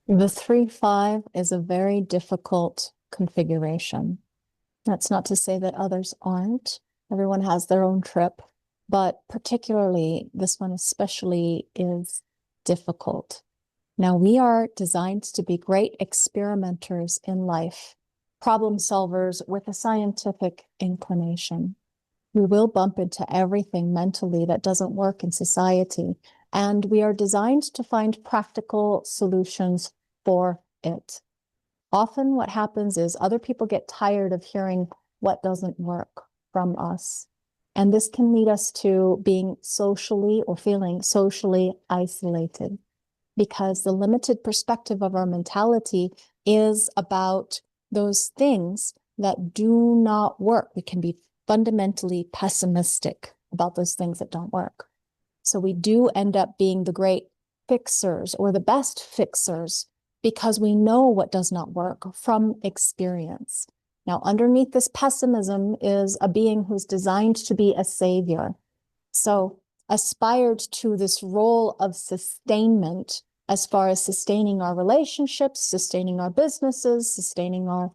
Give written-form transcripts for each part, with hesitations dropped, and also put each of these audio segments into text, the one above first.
The 3-5 is a very difficult configuration. That's not to say that others aren't. Everyone has their own trip, but particularly this one especially is difficult. Now, we are designed to be great experimenters in life, problem solvers with a scientific inclination. We will bump into everything mentally that doesn't work in society, and we are designed to find practical solutions for it. Often what happens is other people get tired of hearing what doesn't work from us. And this can lead us to being socially or feeling socially isolated, because the limited perspective of our mentality is about those things that do not work. We can be fundamentally pessimistic about those things that don't work. So we do end up being the great fixers or the best fixers because we know what does not work from experience. Now, underneath this pessimism is a being who's designed to be a savior. So aspired to this role of sustainment as far as sustaining our relationships, sustaining our businesses, sustaining our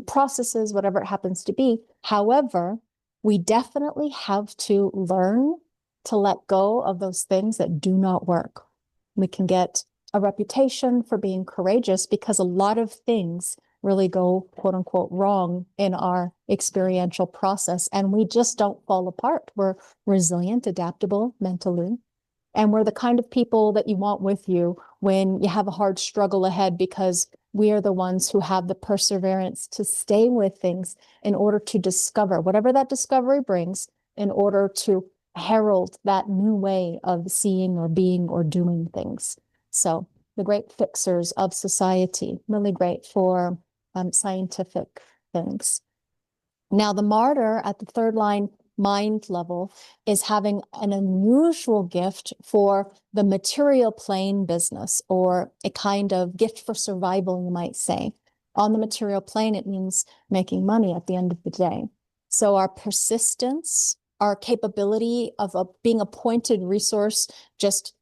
processes, whatever it happens to be. However, we definitely have to learn to let go of those things that do not work. We can get a reputation for being courageous because a lot of things really go, quote unquote, wrong in our experiential process, and we just don't fall apart. We're resilient, adaptable mentally, and we're the kind of people that you want with you when you have a hard struggle ahead, because we are the ones who have the perseverance to stay with things in order to discover whatever that discovery brings, in order to herald that new way of seeing or being or doing things. So the great fixers of society, really great for scientific things. Now, the martyr at the third line mind level is having an unusual gift for the material plane business, or a kind of gift for survival, you might say. On the material plane, it means making money at the end of the day. So our persistence, our capability of being a pointed resource, just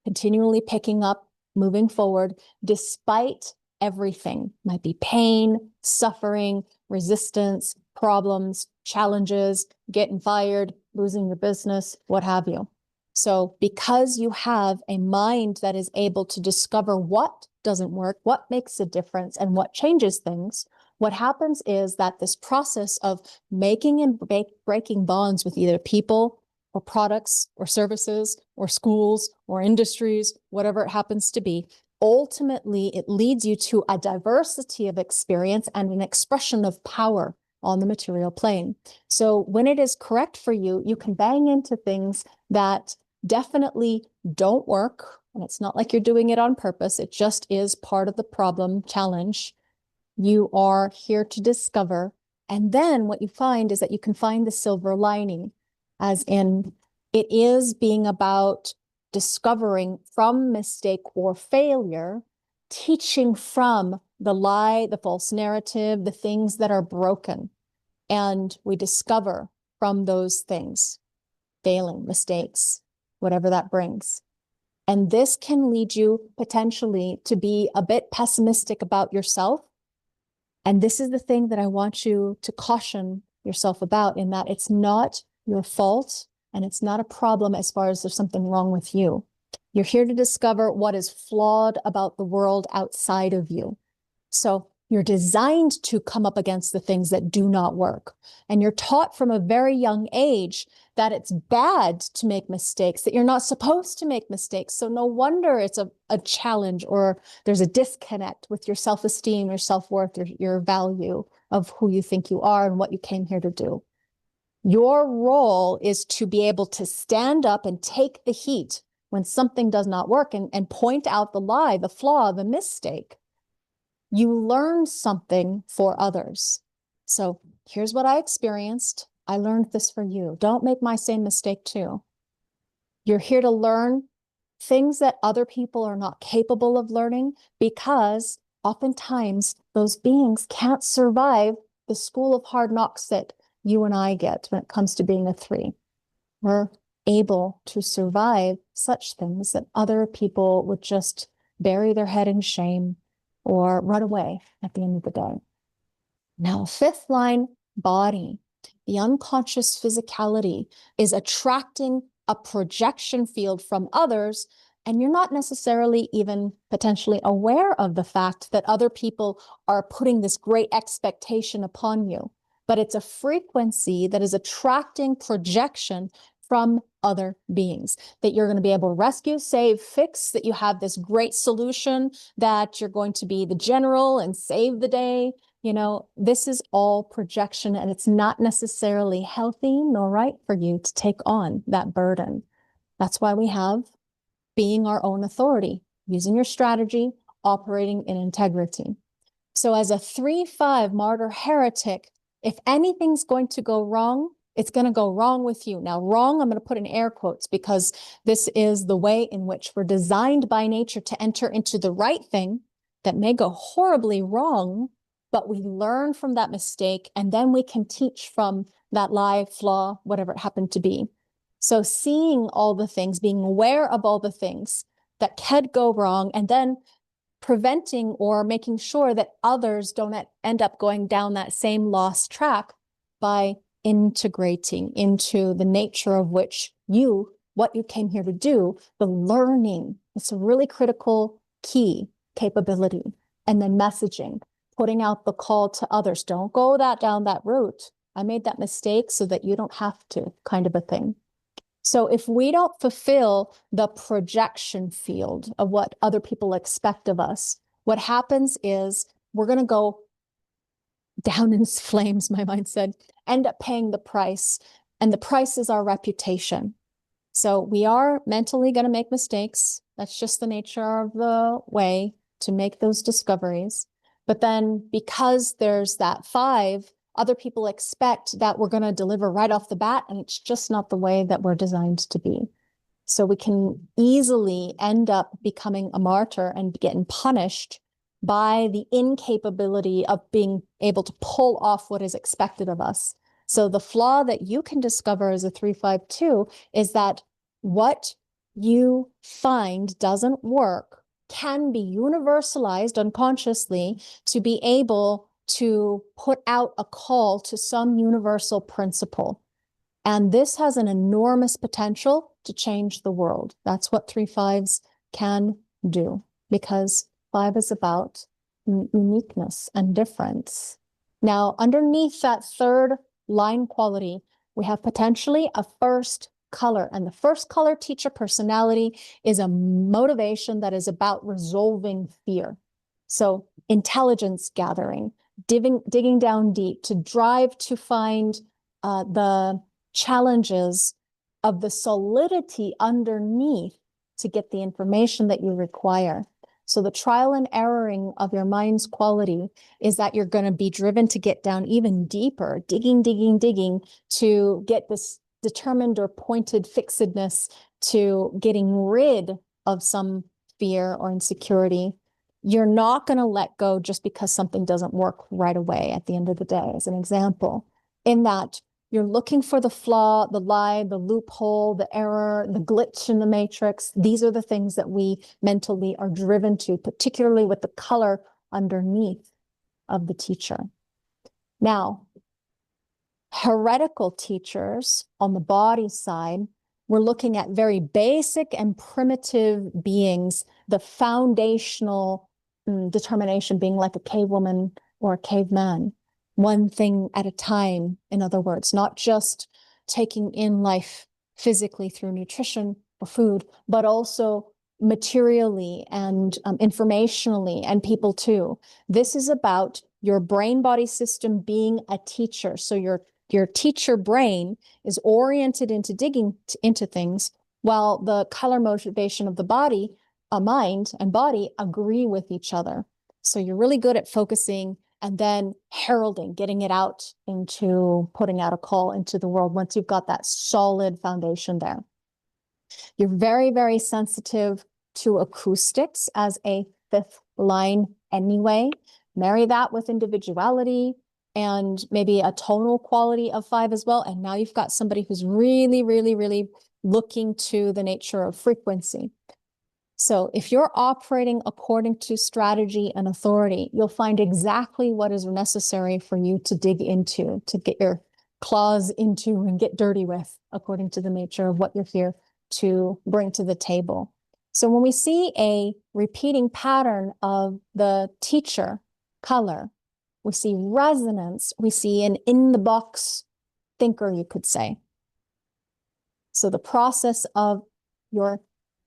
continually picking up, moving forward, despite everything, might be pain, suffering, resistance, problems, challenges, getting fired, losing your business, what have you. So because you have a mind that is able to discover what doesn't work, what makes a difference, and what changes things, what happens is that this process of making and breaking bonds with either people or products or services or schools or industries, whatever it happens to be, ultimately it leads you to a diversity of experience and an expression of power on the material plane. So when it is correct for you, you can bang into things that definitely don't work. And it's not like you're doing it on purpose. It just is part of the problem challenge. You are here to discover. And then what you find is that you can find the silver lining, as in it is being about discovering from mistake or failure, teaching from the lie, the false narrative, the things that are broken. And we discover from those things, failing, mistakes, whatever that brings. And this can lead you potentially to be a bit pessimistic about yourself. And this is the thing that I want you to caution yourself about, in that it's not your fault and it's not a problem as far as there's something wrong with you. You're here to discover what is flawed about the world outside of you. So you're designed to come up against the things that do not work. And you're taught from a very young age that it's bad to make mistakes, that you're not supposed to make mistakes. So no wonder it's a challenge, or there's a disconnect with your self-esteem, your self-worth, your value of who you think you are and what you came here to do. Your role is to be able to stand up and take the heat when something does not work, and point out the lie, the flaw, the mistake. You learn something for others. So here's what I experienced. I learned this for you. Don't make my same mistake too. You're here to learn things that other people are not capable of learning, because oftentimes those beings can't survive the school of hard knocks that you and I get when it comes to being a 3. We're able to survive such things that other people would just bury their head in shame, or run away at the end of the day. Now, fifth line, body. The unconscious physicality is attracting a projection field from others, and you're not necessarily even potentially aware of the fact that other people are putting this great expectation upon you. But it's a frequency that is attracting projection from other beings, that you're going to be able to rescue, save, fix, that you have this great solution, that you're going to be the general and save the day. You know, this is all projection, and it's not necessarily healthy nor right for you to take on that burden. That's why we have being our own authority, using your strategy, operating in integrity. So as a 3-5 martyr heretic, if anything's going to go wrong, it's going to go wrong with you. Now, wrong, I'm going to put in air quotes, because this is the way in which we're designed by nature to enter into the right thing that may go horribly wrong, but we learn from that mistake, and then we can teach from that lie, flaw, whatever it happened to be. So seeing all the things, being aware of all the things that could go wrong, and then preventing or making sure that others don't end up going down that same lost track by integrating into the nature of which what you came here to do, the learning. It's a really critical key capability. And then messaging, putting out the call to others. Don't go down that route. I made that mistake so that you don't have to, kind of a thing. So if we don't fulfill the projection field of what other people expect of us, what happens is we're going to go down in flames, my mind said, end up paying the price. And the price is our reputation. So we are mentally going to make mistakes. That's just the nature of the way to make those discoveries. But then because there's that 5, other people expect that we're going to deliver right off the bat, and it's just not the way that we're designed to be. So we can easily end up becoming a martyr and getting punished by the incapability of being able to pull off what is expected of us. So the flaw that you can discover as a 3-5-2 is that what you find doesn't work can be universalized unconsciously to be able to put out a call to some universal principle. And this has an enormous potential to change the world. That's what 3-5s can do, because 5 is about uniqueness and difference. Now, underneath that third line quality, we have potentially a first color. And the first color teacher personality is a motivation that is about resolving fear. So intelligence gathering, digging down deep to drive to find the challenges of the solidity underneath to get the information that you require. So the trial and erroring of your mind's quality is that you're going to be driven to get down even deeper, digging to get this determined or pointed fixedness to getting rid of some fear or insecurity. You're not going to let go just because something doesn't work right away at the end of the day, as an example, in that you're looking for the flaw, the lie, the loophole, the error, the glitch in the matrix. These are the things that we mentally are driven to, particularly with the color underneath of the teacher. Now, heretical teachers on the body side, we're looking at very basic and primitive beings, the foundational determination being like a cave woman or a caveman. One thing at a time, in other words, not just taking in life physically through nutrition or food, but also materially and informationally, and people too. This is about your brain-body system being a teacher. So your teacher brain is oriented into digging into things, while the color motivation of the body, mind and body agree with each other. So you're really good at focusing and then heralding, getting it out into putting out a call into the world once you've got that solid foundation there. You're very, very sensitive to acoustics as a 5th line anyway. Marry that with individuality and maybe a tonal quality of 5 as well. And now you've got somebody who's really, really, really looking to the nature of frequency. So if you're operating according to strategy and authority, you'll find exactly what is necessary for you to dig into, to get your claws into and get dirty with, according to the nature of what you're here to bring to the table. So when we see a repeating pattern of the teacher color, we see resonance, we see an in-the-box thinker, you could say. So the process of your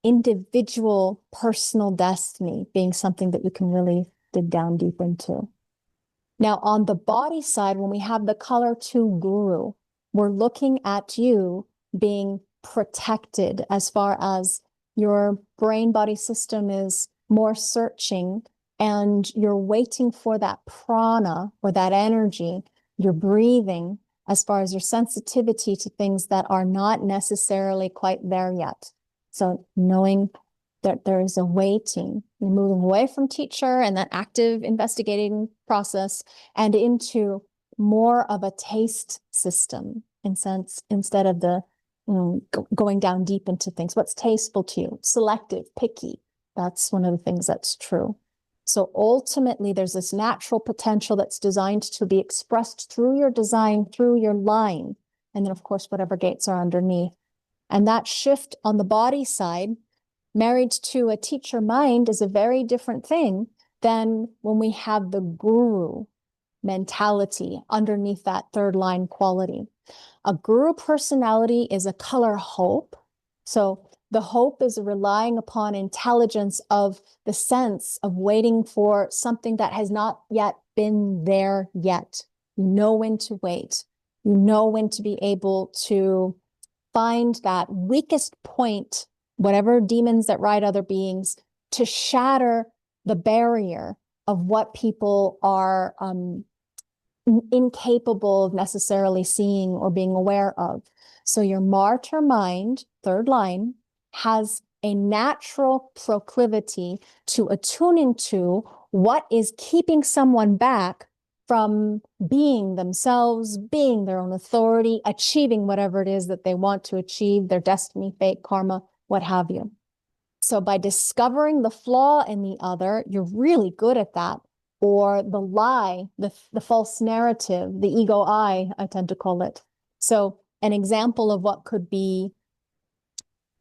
individual personal destiny being something that you can really dig down deep into. Now, on the body side, when we have the color 2 guru, we're looking at you being protected as far as your brain-body system is more searching and you're waiting for that prana or that energy, you're breathing as far as your sensitivity to things that are not necessarily quite there yet. So knowing that there is a waiting, you're moving away from teacher and that active investigating process and into more of a taste system instead of the going down deep into things. What's tasteful to you? Selective, picky. That's one of the things that's true. So ultimately, there's this natural potential that's designed to be expressed through your design, through your line, and then, of course, whatever gates are underneath. And that shift on the body side, married to a teacher mind, is a very different thing than when we have the guru mentality underneath that third line quality. A guru personality is a color hope. So the hope is relying upon intelligence of the sense of waiting for something that has not yet been there yet. You know when to wait. You know when to be able to find that weakest point, whatever demons that ride other beings, to shatter the barrier of what people are incapable of necessarily seeing or being aware of. So your martyr mind, third line, has a natural proclivity to attuning to what is keeping someone back from being themselves, being their own authority, achieving whatever it is that they want to achieve, their destiny, fate, karma, what have you. So by discovering the flaw in the other, you're really good at that. Or the lie, the false narrative, the ego I tend to call it. So an example of what could be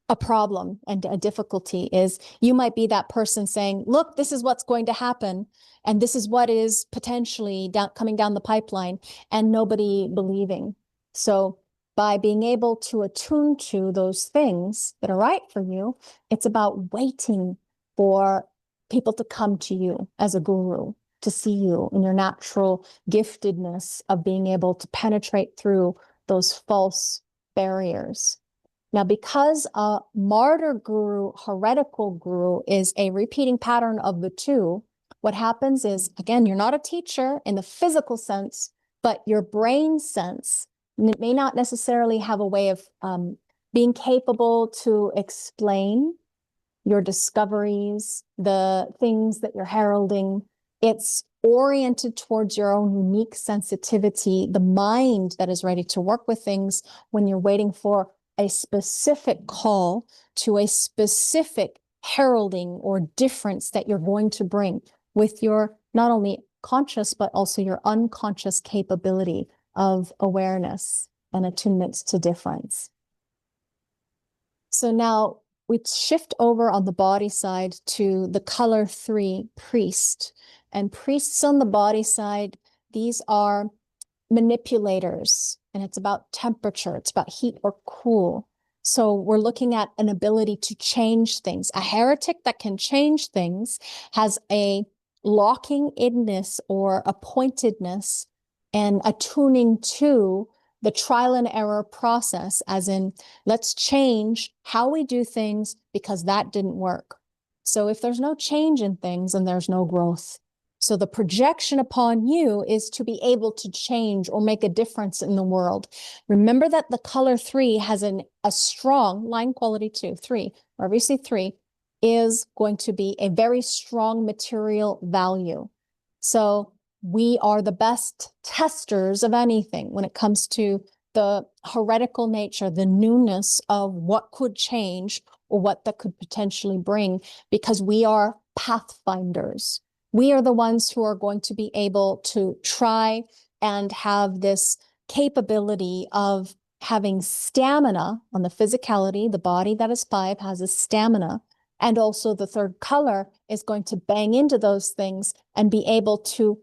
a problem and a difficulty is you might be that person saying, look, this is what's going to happen. And this is what is potentially coming down the pipeline, and nobody believing. So by being able to attune to those things that are right for you, it's about waiting for people to come to you as a guru, to see you in your natural giftedness of being able to penetrate through those false barriers. Now, because a martyr guru, heretical guru is a repeating pattern of the two, what happens is, again, you're not a teacher in the physical sense, but your brain sense may not necessarily have a way of being capable to explain your discoveries, the things that you're heralding. It's oriented towards your own unique sensitivity, the mind that is ready to work with things when you're waiting for a specific call to a specific heralding or difference that you're going to bring with your not only conscious, but also your unconscious capability of awareness and attunement to difference. So now we shift over on the body side to the color 3, priest. And priests on the body side, these are manipulators, and it's about temperature, it's about heat or cool. So we're looking at an ability to change things. A heretic that can change things has a locking inness or appointedness and attuning to the trial and error process, as in, let's change how we do things because that didn't work. So if there's no change in things, then there's no growth. So the projection upon you is to be able to change or make a difference in the world. Remember that the color 3 has a strong line quality 2, 3, wherever you see 3, is going to be a very strong material value. So we are the best testers of anything when it comes to the heretical nature, the newness of what could change or what that could potentially bring, because we are pathfinders. We are the ones who are going to be able to try and have this capability of having stamina on the physicality. The body that is 5 has a stamina. And also the third color is going to bang into those things and be able to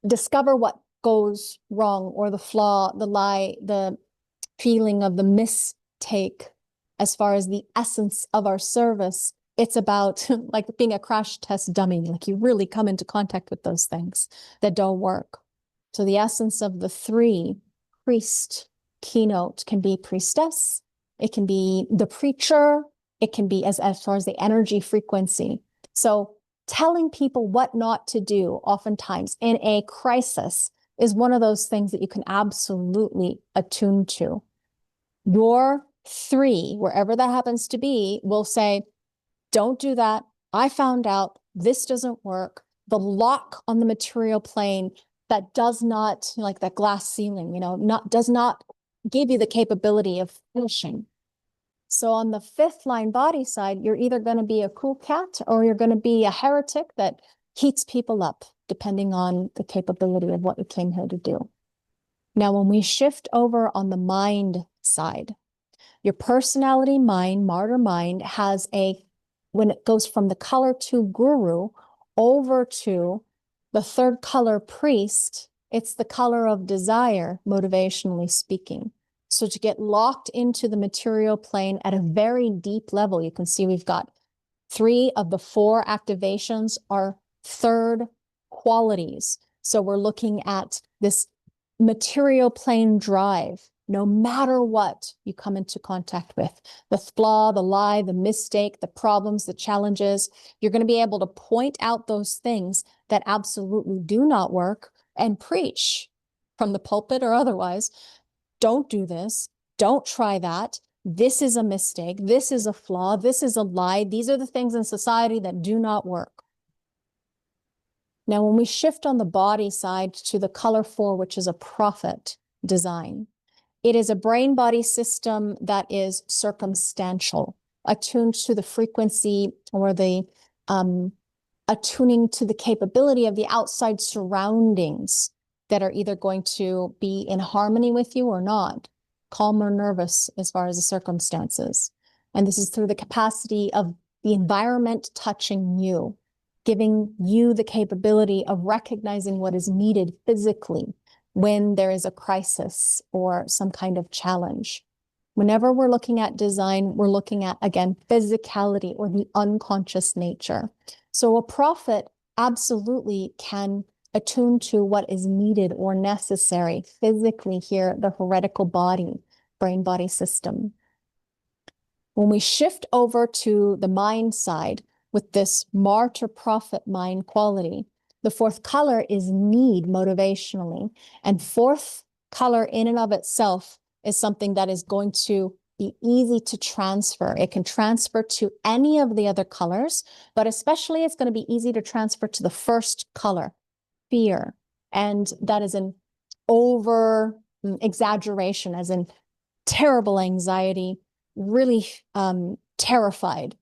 discover what goes wrong, or the flaw, the lie, the feeling of the mistake. As far as the essence of our service, it's about like being a crash test dummy. Like you really come into contact with those things that don't work. So the essence of the 3 priest keynote can be priestess, it can be the preacher, it can be as far as the energy frequency. So telling people what not to do oftentimes in a crisis is one of those things that you can absolutely attune to. Your 3, wherever that happens to be, will say, don't do that. I found out this doesn't work. The lock on the material plane that does not, like that glass ceiling, does not give you the capability of finishing. So on the 5th line body side, you're either going to be a cool cat or you're going to be a heretic that heats people up, depending on the capability of what you came here to do. Now, when we shift over on the mind side, your personality mind, martyr mind, has when it goes from the color 2 guru over to the 3rd color priest, it's the color of desire, motivationally speaking. So to get locked into the material plane at a very deep level, you can see we've got 3 of the 4 activations are 3rd qualities. So we're looking at this material plane drive. No matter what you come into contact with, the flaw, the lie, the mistake, the problems, the challenges, you're going to be able to point out those things that absolutely do not work and preach from the pulpit or otherwise. Don't do this. Don't try that. This is a mistake. This is a flaw. This is a lie. These are the things in society that do not work. Now, when we shift on the body side to the color 4, which is a prophet design, it is a brain-body system that is circumstantial, attuned to the frequency or the attuning to the capability of the outside surroundings that are either going to be in harmony with you or not, calm or nervous as far as the circumstances. And this is through the capacity of the environment touching you, giving you the capability of recognizing what is needed physically when there is a crisis or some kind of challenge. Whenever we're looking at design, we're looking at, again, physicality or the unconscious nature. So a prophet absolutely can attune to what is needed or necessary physically here, the heretical body, brain-body system. When we shift over to the mind side with this martyr prophet mind quality, the 4th color is need motivationally. And 4th color in and of itself is something that is going to be easy to transfer. It can transfer to any of the other colors, but especially it's going to be easy to transfer to the 1st color, fear. And that is an over exaggeration, as in terrible anxiety, really terrified,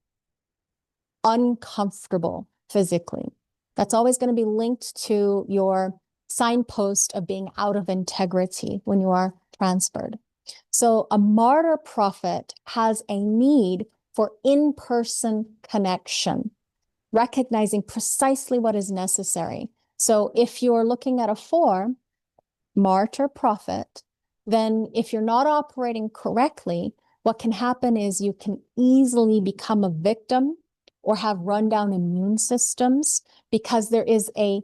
uncomfortable physically. That's always going to be linked to your signpost of being out of integrity when you are transferred. So a martyr prophet has a need for in-person connection, recognizing precisely what is necessary. So if you're looking at a 4, martyr prophet, then if you're not operating correctly, what can happen is you can easily become a victim or have rundown immune systems, because there is a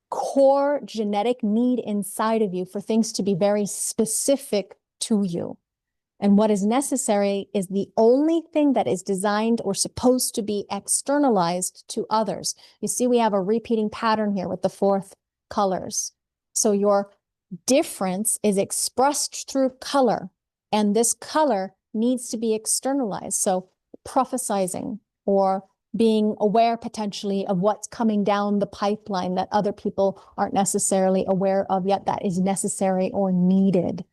core genetic need inside of you for things to be very specific to you. And what is necessary is the only thing that is designed or supposed to be externalized to others. You see, we have a repeating pattern here with the 4th colors. So your difference is expressed through color, and this color needs to be externalized. So prophesizing or being aware potentially of what's coming down the pipeline that other people aren't necessarily aware of yet, that is necessary or needed.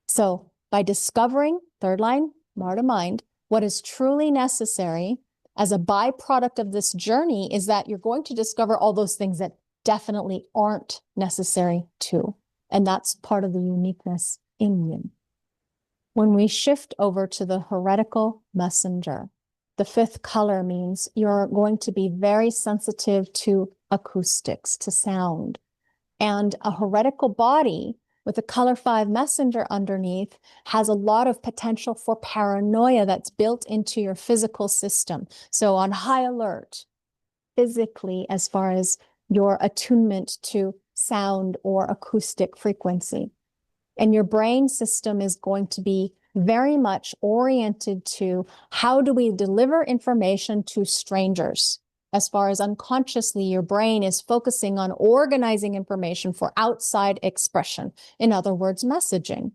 So by discovering, 3rd line, martyr mind, What is truly necessary as a byproduct of this journey is that you're going to discover all those things that definitely aren't necessary too. And that's part of the uniqueness in you. When we shift over to the heretical messenger, the fifth color means you're going to be very sensitive to acoustics, to sound. And a heretical body with a color 5 messenger underneath has a lot of potential for paranoia that's built into your physical system. So on high alert, physically, as far as your attunement to sound or acoustic frequency. And your brain system is going to be very much oriented to how do we deliver information to strangers? As far as unconsciously, your brain is focusing on organizing information for outside expression. In other words, messaging.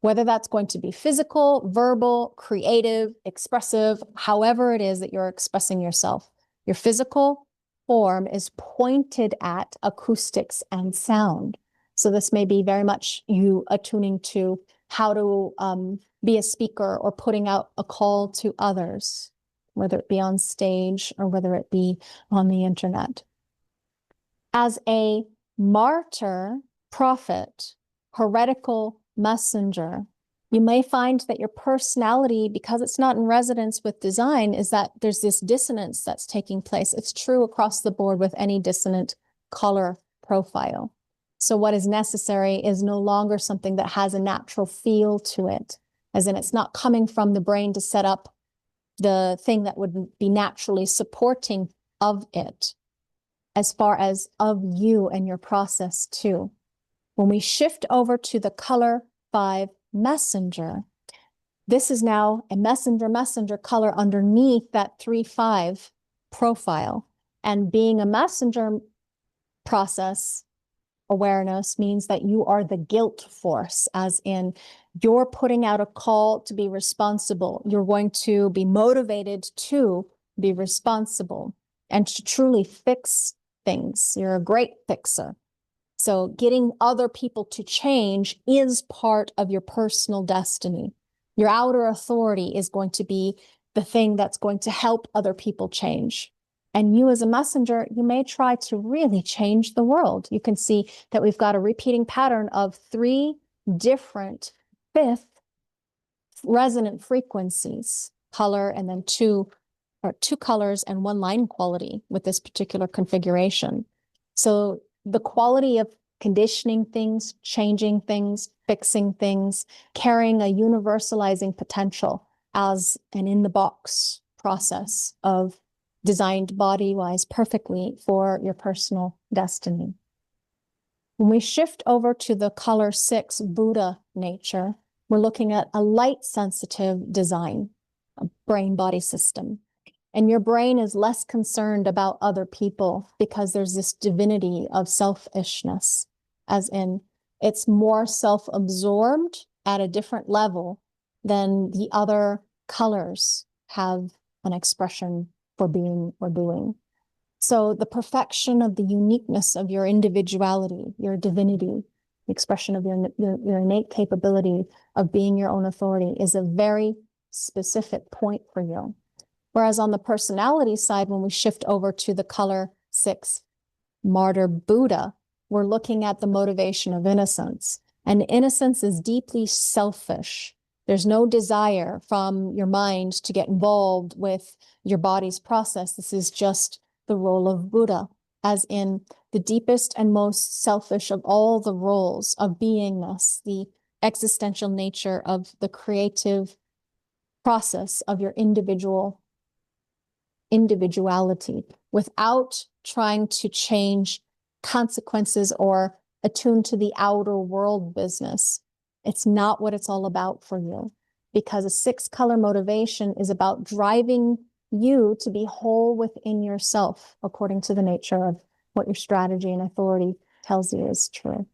Whether that's going to be physical, verbal, creative, expressive, however it is that you're expressing yourself. Your physical form is pointed at acoustics and sound. So this may be very much you attuning to how to be a speaker or putting out a call to others, whether it be on stage or whether it be on the internet. As a martyr, prophet, heretical messenger, you may find that your personality, because it's not in resonance with design, is that there's this dissonance that's taking place. It's true across the board with any dissonant color profile. So what is necessary is no longer something that has a natural feel to it, as in it's not coming from the brain to set up the thing that would be naturally supporting of it, as far as of you and your process too. When we shift over to the color 5 messenger, this is now a messenger color underneath that 3-5 profile. And being a messenger process awareness means that you are the guilt force, as in you're putting out a call to be responsible. You're going to be motivated to be responsible and to truly fix things. You're a great fixer. So getting other people to change is part of your personal destiny. Your outer authority is going to be the thing that's going to help other people change. And you as a messenger, you may try to really change the world. You can see that we've got a repeating pattern of 3 different 5th resonant frequencies, color, and then 2 colors and 1 line quality with this particular configuration. So the quality of conditioning things, changing things, fixing things, carrying a universalizing potential as an in-the-box process of designed body-wise perfectly for your personal destiny. When we shift over to the color 6 Buddha nature, we're looking at a light-sensitive design, a brain-body system. And your brain is less concerned about other people because there's this divinity of selfishness, as in it's more self-absorbed at a different level than the other colors have an expression for being or doing. So the perfection of the uniqueness of your individuality, your divinity, the expression of your innate capability of being your own authority is a very specific point for you. Whereas on the personality side, when we shift over to the color 6 martyr Buddha, we're looking at the motivation of innocence. And innocence is deeply selfish. There's no desire from your mind to get involved with your body's process. This is just the role of Buddha, as in the deepest and most selfish of all the roles of beingness, the existential nature of the creative process of your individuality, without trying to change consequences or attune to the outer world business. It's not what it's all about for you, because a 6 color motivation is about driving you to be whole within yourself, according to the nature of what your strategy and authority tells you is true.